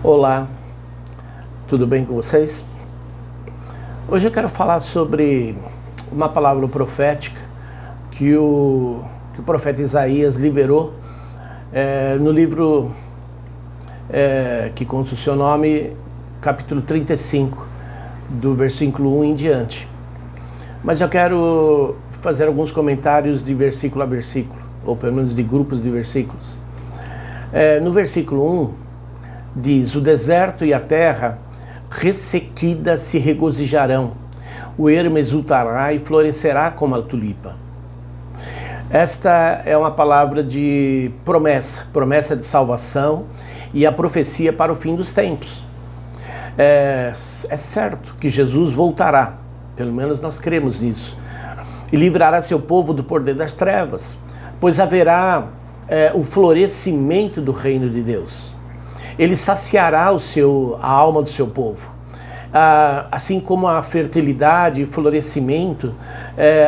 Olá, tudo bem com vocês? Hoje eu quero falar sobre uma palavra profética que o profeta Isaías liberou no livro que consta o seu nome, capítulo 35, do versículo 1 em diante. Mas eu quero fazer alguns comentários de versículo a versículo, ou pelo menos de grupos de versículos. No versículo 1, diz: o deserto e a terra ressequida se regozijarão, o ermo exultará e florescerá como a tulipa. Esta é uma palavra de promessa de salvação e a profecia para o fim dos tempos. É certo que Jesus voltará, pelo menos nós cremos nisso, e livrará seu povo do poder das trevas, pois haverá o florescimento do reino de Deus. Ele saciará a alma do seu povo, assim como a fertilidade e florescimento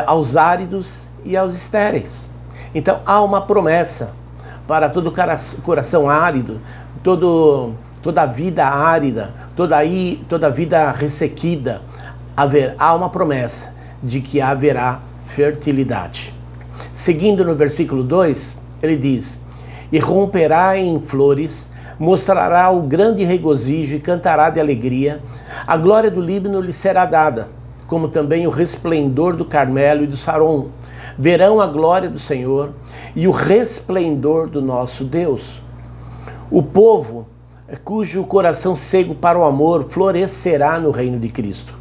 aos áridos e aos estéreis. Então há uma promessa para todo coração árido, toda vida árida, toda vida ressequida. Há uma promessa de que haverá fertilidade. Seguindo no versículo 2, ele diz: e romperá em flores, mostrará o grande regozijo e cantará de alegria. A glória do Líbano lhe será dada, como também o resplendor do Carmelo e do Saron. Verão a glória do Senhor e o resplendor do nosso Deus. O povo cujo coração cego para o amor florescerá no reino de Cristo,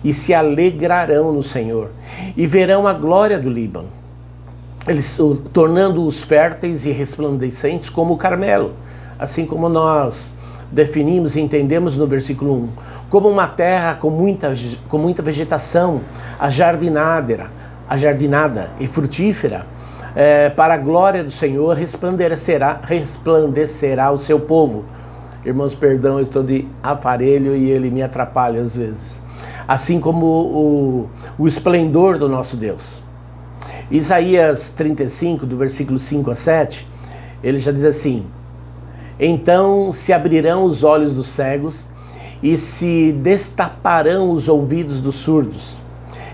e se alegrarão no Senhor, e verão a glória do Líbano, tornando-os férteis e resplandecentes como o Carmelo, assim como nós definimos e entendemos no versículo 1, como uma terra com muita vegetação, ajardinada e frutífera, para a glória do Senhor resplandecerá o seu povo. Irmãos, perdão, eu estou de aparelho e ele me atrapalha às vezes. Assim como o esplendor do nosso Deus. Isaías 35, do versículo 5 a 7, ele já diz assim: então se abrirão os olhos dos cegos e se destaparão os ouvidos dos surdos.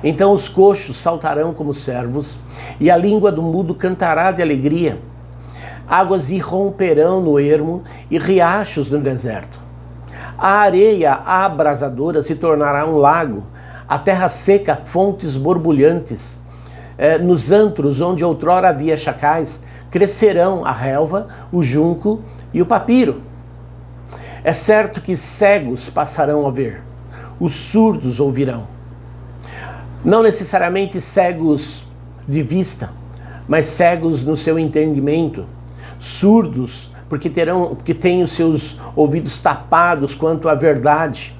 Então os coxos saltarão como servos e a língua do mudo cantará de alegria. Águas irromperão no ermo e riachos no deserto. A areia abrasadora se tornará um lago, a terra seca fontes borbulhantes. Nos antros onde outrora havia chacais, crescerão a relva, o junco e o papiro. É certo que cegos passarão a ver, os surdos ouvirão. Não necessariamente cegos de vista, mas cegos no seu entendimento. Surdos porque têm os seus ouvidos tapados quanto à verdade.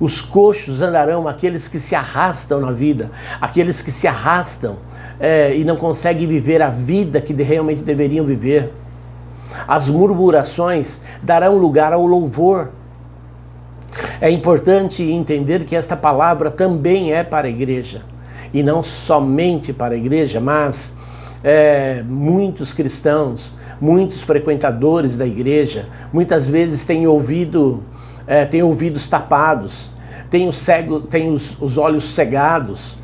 Os coxos andarão, aqueles que se arrastam na vida, aqueles que se arrastam e não conseguem viver a vida que realmente deveriam viver. As murmurações darão lugar ao louvor. É importante entender que esta palavra também é para a igreja. E não somente para a igreja, mas muitos cristãos, muitos frequentadores da igreja, muitas vezes têm ouvidos tapados, têm os olhos cegados,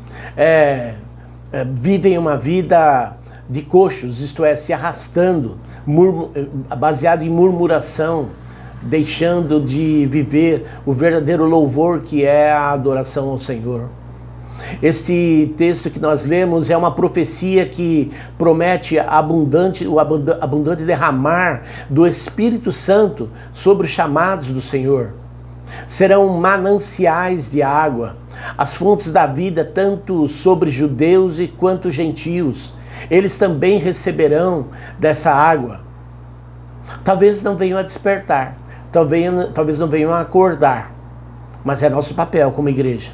vivem uma vida de coxos, isto é, se arrastando, baseado em murmuração, deixando de viver o verdadeiro louvor que é a adoração ao Senhor. Este texto que nós lemos é uma profecia que promete o abundante derramar do Espírito Santo sobre os chamados do Senhor. Serão mananciais de água, as fontes da vida, tanto sobre judeus quanto gentios. Eles também receberão dessa água. Talvez não venham a despertar, talvez não venham a acordar, mas é nosso papel como igreja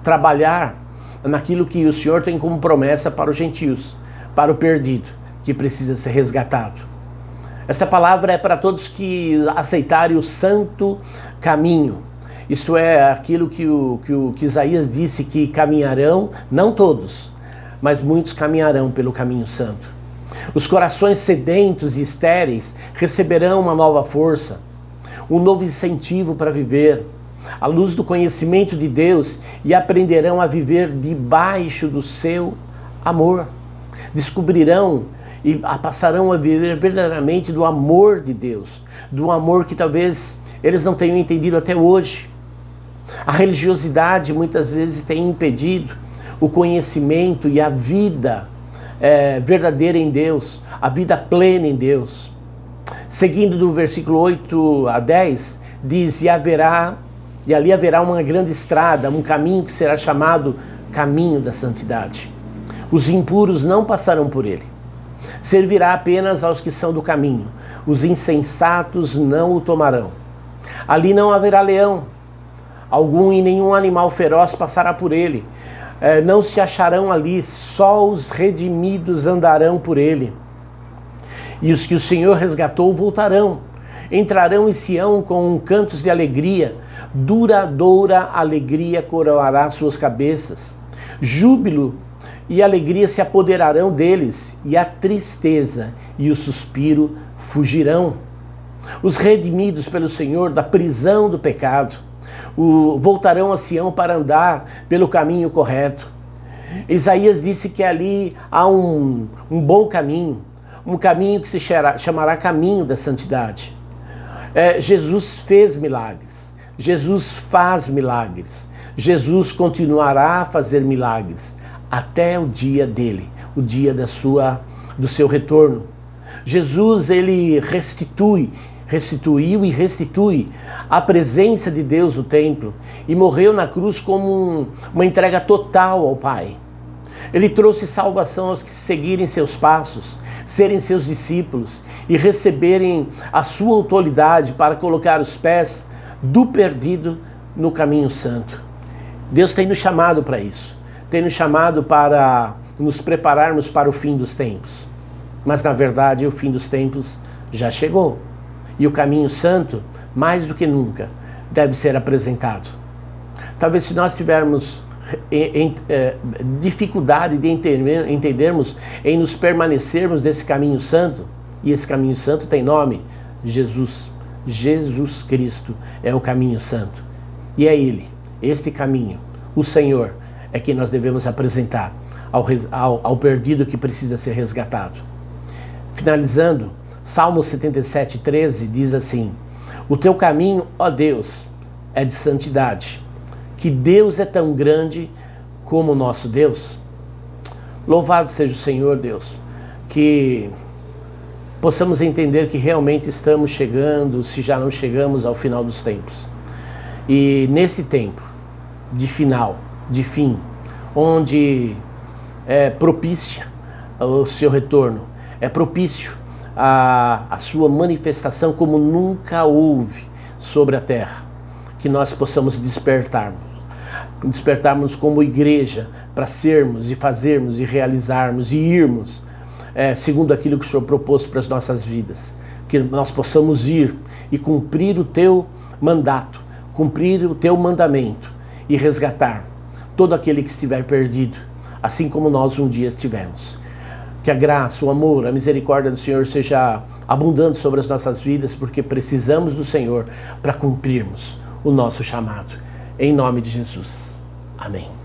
trabalhar naquilo que o Senhor tem como promessa para os gentios, para o perdido, que precisa ser resgatado. Esta palavra é para todos que aceitarem o santo caminho. Isto é, aquilo que Isaías disse, que caminharão, não todos, mas muitos caminharão pelo caminho santo. Os corações sedentos e estéreis receberão uma nova força. um novo incentivo para viver, à luz do conhecimento de Deus, e aprenderão a viver debaixo do seu amor. Descobrirão e passarão a viver verdadeiramente do amor de Deus, do amor que talvez eles não tenham entendido até hoje. A religiosidade muitas vezes tem impedido o conhecimento e a vida verdadeira em Deus, a vida plena em Deus. Seguindo do versículo 8 a 10, diz: e ali haverá uma grande estrada, um caminho que será chamado caminho da santidade. Os impuros não passarão por ele. Servirá apenas aos que são do caminho. Os insensatos não o tomarão. Ali não haverá leão algum e nenhum animal feroz passará por ele. Não se acharão ali, só os redimidos andarão por ele. E os que o Senhor resgatou voltarão. Entrarão em Sião com cantos de alegria. Duradoura alegria coroará suas cabeças. Júbilo e alegria se apoderarão deles, e a tristeza e o suspiro fugirão. Os redimidos pelo Senhor da prisão do pecado voltarão a Sião para andar pelo caminho correto. Isaías disse que ali há um bom caminho, um caminho que se chamará caminho da santidade. Jesus fez milagres, Jesus faz milagres, Jesus continuará a fazer milagres até o dia dele, o dia do seu retorno. Jesus, ele restituiu e restitui a presença de Deus no templo e morreu na cruz como uma entrega total ao Pai. Ele trouxe salvação aos que seguirem seus passos, serem seus discípulos e receberem a sua autoridade para colocar os pés do perdido no caminho santo. Deus tem nos chamado para isso. Tem nos chamado para nos prepararmos para o fim dos tempos. Mas, na verdade, o fim dos tempos já chegou. E o caminho santo, mais do que nunca, deve ser apresentado. Talvez se nós tivermos dificuldade de entendermos em nos permanecermos desse caminho santo, e esse caminho santo tem nome: Jesus. Jesus Cristo é o caminho santo. E é Ele, este caminho, o Senhor, é que nós devemos apresentar ao perdido que precisa ser resgatado. Finalizando, Salmo 77:13 diz assim: o teu caminho, ó Deus, é de santidade. Que Deus é tão grande como o nosso Deus. Louvado seja o Senhor Deus, que possamos entender que realmente estamos chegando, se já não chegamos, ao final dos tempos. E nesse tempo de final, de fim, onde é propício o seu retorno, é propício a sua manifestação como nunca houve sobre a terra, que nós possamos despertarmos como igreja para sermos e fazermos e realizarmos e irmos segundo aquilo que o Senhor propôs para as nossas vidas, que nós possamos ir e cumprir o teu mandato, cumprir o teu mandamento e resgatar todo aquele que estiver perdido, assim como nós um dia estivemos. Que a graça, o amor, a misericórdia do Senhor seja abundante sobre as nossas vidas, porque precisamos do Senhor para cumprirmos o nosso chamado. Em nome de Jesus. Amém.